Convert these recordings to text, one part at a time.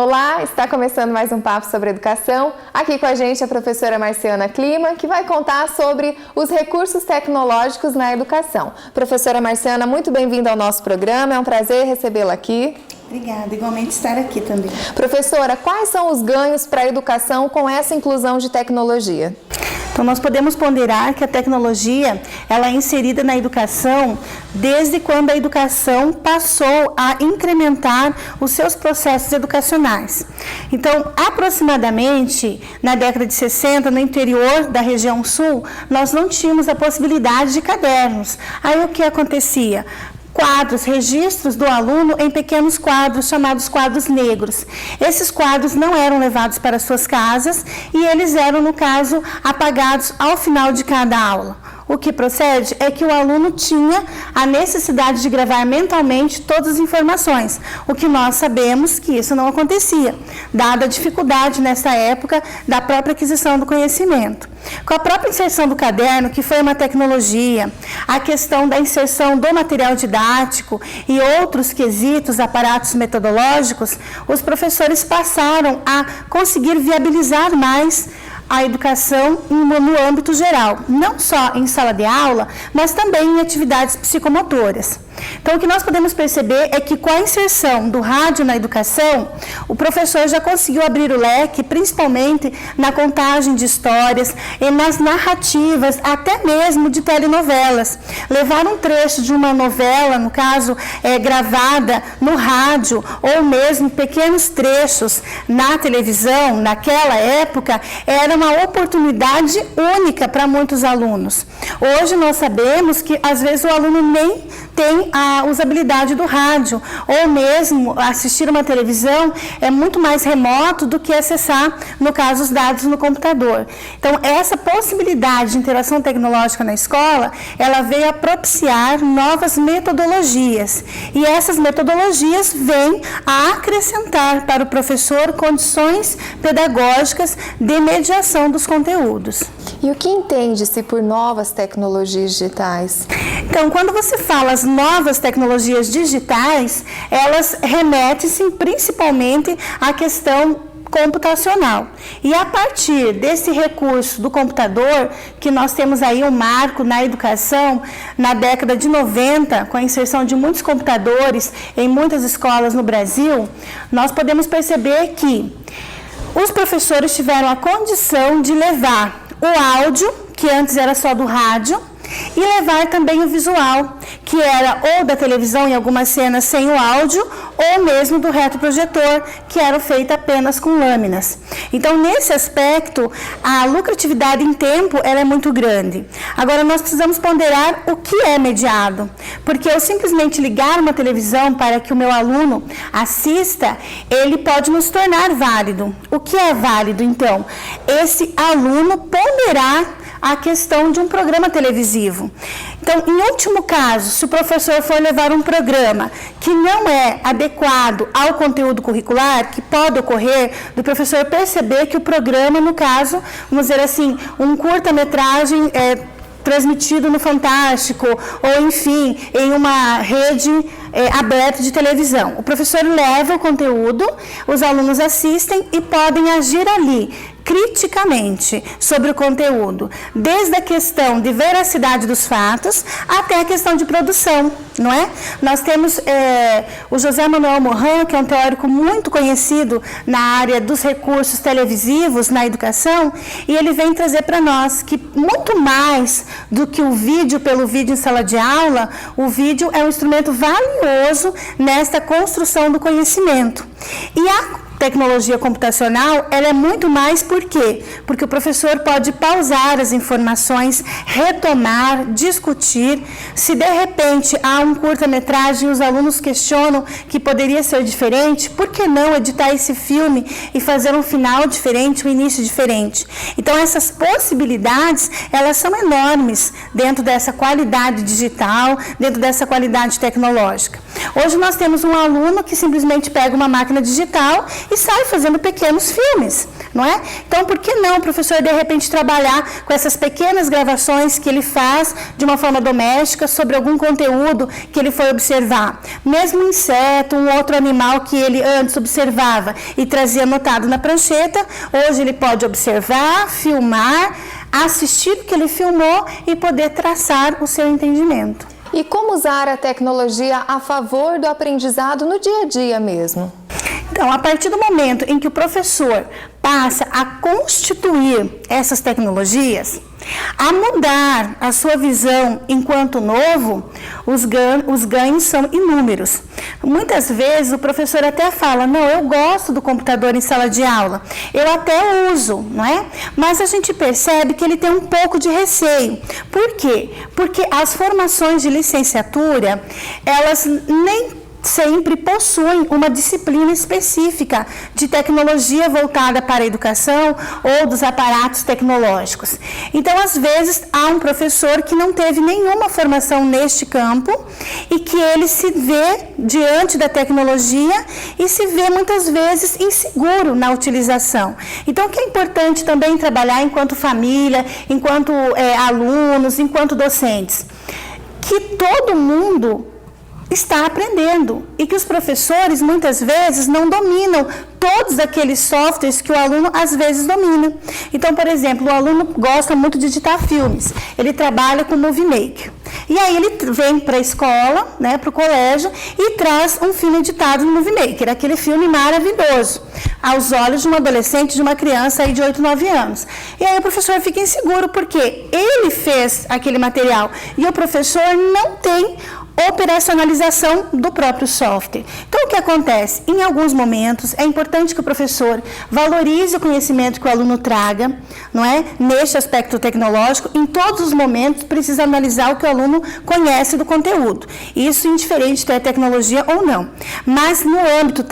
Olá, está começando mais um Papo sobre Educação. Aqui com a gente a professora Marciana Klima, que vai contar sobre os recursos tecnológicos na educação. Professora Marciana, muito bem-vinda ao nosso programa, é um prazer recebê-la aqui. Obrigada, igualmente estar aqui também. Professora, quais são os ganhos para a educação com essa inclusão de tecnologia? Então, nós podemos ponderar que a tecnologia ela é inserida na educação desde quando a educação passou a incrementar os seus processos educacionais. Então, aproximadamente na década de 60, no interior da região sul, nós não tínhamos a possibilidade de cadernos. Aí o que acontecia? Quadros, registros do aluno em pequenos quadros, chamados quadros negros. Esses quadros não eram levados para suas casas e eles eram, no caso, apagados ao final de cada aula. O que procede é que o aluno tinha a necessidade de gravar mentalmente todas as informações, o que nós sabemos que isso não acontecia, dada a dificuldade nessa época da própria aquisição do conhecimento. Com a própria inserção do caderno, que foi uma tecnologia, a questão da inserção do material didático e outros quesitos, aparatos metodológicos, os professores passaram a conseguir viabilizar mais a educação no âmbito geral, não só em sala de aula, mas também em atividades psicomotoras. Então, o que nós podemos perceber é que com a inserção do rádio na educação, o professor já conseguiu abrir o leque, principalmente na contagem de histórias e nas narrativas, até mesmo de telenovelas. Levar um trecho de uma novela, no caso, gravada no rádio, ou mesmo pequenos trechos na televisão, naquela época, era uma oportunidade única para muitos alunos. Hoje nós sabemos que, às vezes, o aluno nem tem a usabilidade do rádio, ou mesmo assistir uma televisão é muito mais remoto do que acessar, no caso, os dados no computador. Então, essa possibilidade de interação tecnológica na escola, ela veio a propiciar novas metodologias, e essas metodologias vêm a acrescentar para o professor condições pedagógicas de mediação dos conteúdos. E o que entende-se por novas tecnologias digitais? Então, quando você fala as novas tecnologias digitais, elas remetem-se principalmente à questão computacional. E a partir desse recurso do computador, que nós temos aí um marco na educação, na década de 90, com a inserção de muitos computadores em muitas escolas no Brasil, nós podemos perceber que os professores tiveram a condição de levar o áudio, que antes era só do rádio, e levar também o visual, que era ou da televisão em algumas cenas sem o áudio, ou mesmo do retroprojetor, que era feito apenas com lâminas. Então, nesse aspecto, a lucratividade em tempo ela é muito grande. Agora, nós precisamos ponderar o que é mediado, porque eu simplesmente ligar uma televisão para que o meu aluno assista, ele pode nos tornar válido. O que é válido, então? Esse aluno ponderar a questão de um programa televisivo. Então, em último caso, se o professor for levar um programa que não é adequado ao conteúdo curricular, que pode ocorrer do professor perceber que o programa, no caso, vamos dizer assim, um curta-metragem transmitido no Fantástico, ou enfim, em uma rede aberta de televisão. O professor leva o conteúdo, os alunos assistem e podem agir ali criticamente sobre o conteúdo, desde a questão de veracidade dos fatos até a questão de produção, não é? Nós temos o José Manuel Morin, que é um teórico muito conhecido na área dos recursos televisivos na educação, e ele vem trazer para nós que muito mais do que o vídeo pelo vídeo em sala de aula, o vídeo é um instrumento valioso nesta construção do conhecimento. E a tecnologia computacional, ela é muito mais por quê? Porque o professor pode pausar as informações, retomar, discutir. Se de repente há um curta-metragem e os alunos questionam que poderia ser diferente, por que não editar esse filme e fazer um final diferente, um início diferente? Então, essas possibilidades, elas são enormes dentro dessa qualidade digital, dentro dessa qualidade tecnológica. Hoje nós temos um aluno que simplesmente pega uma máquina digital e sai fazendo pequenos filmes, não é? Então, por que não o professor, de repente, trabalhar com essas pequenas gravações que ele faz de uma forma doméstica sobre algum conteúdo que ele foi observar? Mesmo um inseto, um outro animal que ele antes observava e trazia anotado na prancheta, hoje ele pode observar, filmar, assistir o que ele filmou e poder traçar o seu entendimento. E como usar a tecnologia a favor do aprendizado no dia a dia mesmo? Então, a partir do momento em que o professor passa a constituir essas tecnologias, a mudar a sua visão enquanto novo, os ganhos são inúmeros. Muitas vezes o professor até fala, não, eu gosto do computador em sala de aula, eu até uso, não é? Mas a gente percebe que ele tem um pouco de receio. Por quê? Porque as formações de licenciatura, elas nem sempre possuem uma disciplina específica de tecnologia voltada para a educação ou dos aparatos tecnológicos. Então, às vezes, há um professor que não teve nenhuma formação neste campo e que ele se vê diante da tecnologia e se vê muitas vezes inseguro na utilização. Então, o que é importante também trabalhar enquanto família, enquanto alunos, enquanto docentes? Que todo mundo está aprendendo e que os professores muitas vezes não dominam todos aqueles softwares que o aluno às vezes domina. Então, por exemplo, o aluno gosta muito de editar filmes, ele trabalha com Movie Maker. E aí ele vem para a escola, né, para o colégio, e traz um filme editado no Movie Maker, aquele filme maravilhoso, aos olhos de um adolescente, de uma criança aí de 8, 9 anos. E aí o professor fica inseguro porque ele fez aquele material e o professor não tem operacionalização do próprio software. Então, o que acontece? Em alguns momentos, é importante que o professor valorize o conhecimento que o aluno traga, não é? Neste aspecto tecnológico. Em todos os momentos, precisa analisar o que o aluno conhece do conteúdo. Isso indiferente de tecnologia ou não. Mas, no âmbito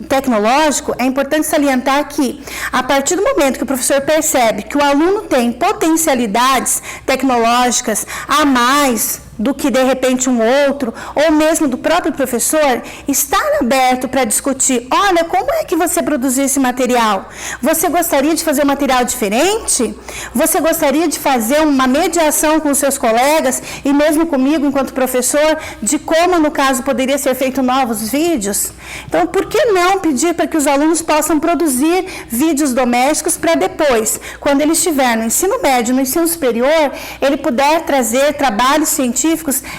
tecnológico, é importante salientar que, a partir do momento que o professor percebe que o aluno tem potencialidades tecnológicas a mais do que, de repente, um outro, ou mesmo do próprio professor, estar aberto para discutir, olha, como é que você produziu esse material? Você gostaria de fazer um material diferente? Você gostaria de fazer uma mediação com os seus colegas, e mesmo comigo, enquanto professor, de como, no caso, poderia ser feito novos vídeos? Então, por que não pedir para que os alunos possam produzir vídeos domésticos para depois, quando ele estiver no ensino médio, no ensino superior, ele puder trazer trabalhos científicos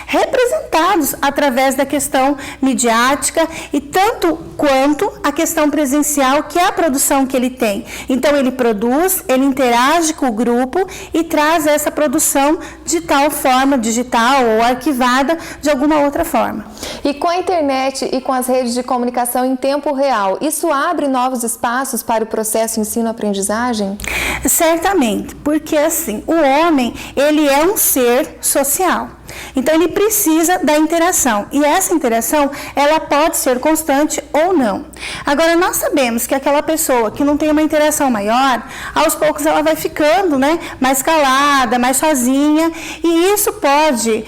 representados através da questão midiática e tanto quanto a questão presencial, que é a produção que ele tem. Então, ele produz, ele interage com o grupo e traz essa produção de tal forma, digital ou arquivada, de alguma outra forma. E com a internet e com as redes de comunicação em tempo real, isso abre novos espaços para o processo ensino-aprendizagem? Certamente, porque assim, o homem, ele é um ser social. Então, ele precisa da interação. E essa interação, ela pode ser constante ou não. Agora, nós sabemos que aquela pessoa que não tem uma interação maior, aos poucos ela vai ficando, né, mais calada, mais sozinha. E isso pode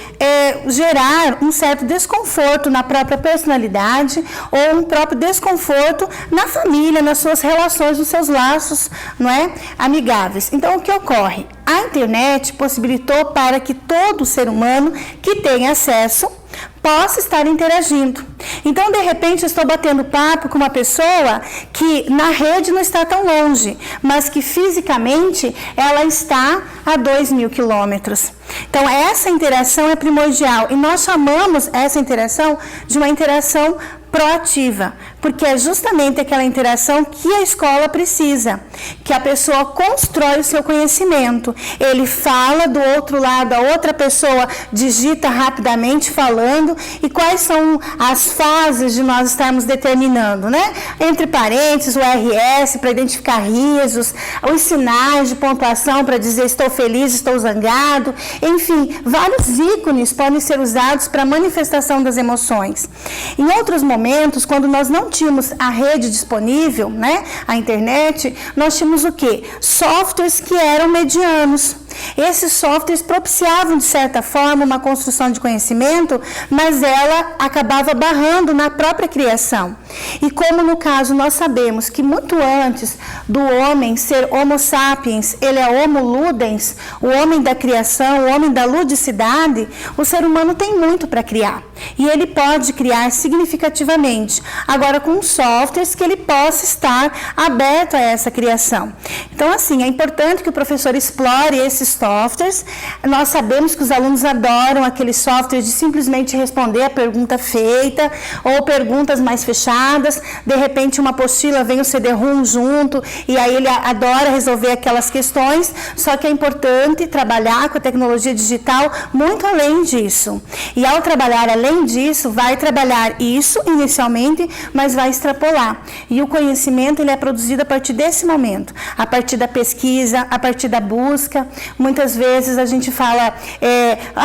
gerar um certo desconforto na própria personalidade ou um próprio desconforto na família, nas suas relações, nos seus laços, não é, amigáveis. Então, o que ocorre? A internet possibilitou para que todo ser humano que tem acesso possa estar interagindo. Então, de repente, eu estou batendo papo com uma pessoa que na rede não está tão longe, mas que fisicamente ela está a 2.000 quilômetros. Então, essa interação é primordial e nós chamamos essa interação de uma interação proativa, porque é justamente aquela interação que a escola precisa, que a pessoa constrói o seu conhecimento. Ele fala do outro lado, a outra pessoa digita rapidamente falando, e quais são as fases de nós estarmos determinando, né? Entre parênteses, o RS para identificar risos, os sinais de pontuação para dizer estou feliz, estou zangado, enfim, vários ícones podem ser usados para a manifestação das emoções. Em outros momentos, quando nós não tínhamos a rede disponível, né, a internet, nós tínhamos o quê? Softwares que eram medianos. esses softwares propiciavam, de certa forma, uma construção de conhecimento, mas ela acabava barrando na própria criação. E como no caso nós sabemos que muito antes do homem ser Homo sapiens, ele é Homo ludens, o homem da criação, o homem da ludicidade, o ser humano tem muito para criar. E ele pode criar significativamente, agora com softwares que ele possa estar aberto a essa criação. Então, assim, é importante que o professor explore esses softwares. Nós sabemos que os alunos adoram aqueles softwares de simplesmente responder a pergunta feita, ou perguntas mais fechadas, de repente uma apostila vem o CD-ROM junto, e aí ele adora resolver aquelas questões, só que é importante trabalhar com a tecnologia digital muito além disso. E ao trabalhar além disso, vai trabalhar isso inicialmente, mas vai extrapolar. E o conhecimento ele é produzido a partir desse momento, a partir da pesquisa, a partir da busca. Muitas vezes a gente fala,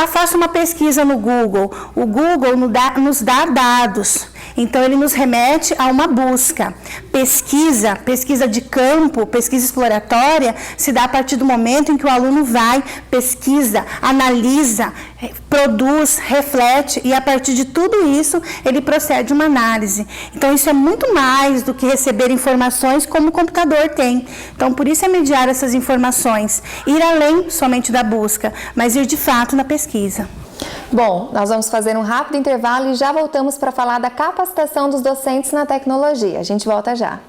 faça uma pesquisa no Google. O Google nos dá dados. Então, ele nos remete a uma busca. Pesquisa de campo, pesquisa exploratória, se dá a partir do momento em que o aluno vai, pesquisa, analisa, produz, reflete, e a partir de tudo isso, ele procede uma análise. Então, isso é muito mais do que receber informações como o computador tem. Então, por isso é mediar essas informações, ir além somente da busca, mas ir de fato na pesquisa. Bom, nós vamos fazer um rápido intervalo e já voltamos para falar da capacitação dos docentes na tecnologia. A gente volta já.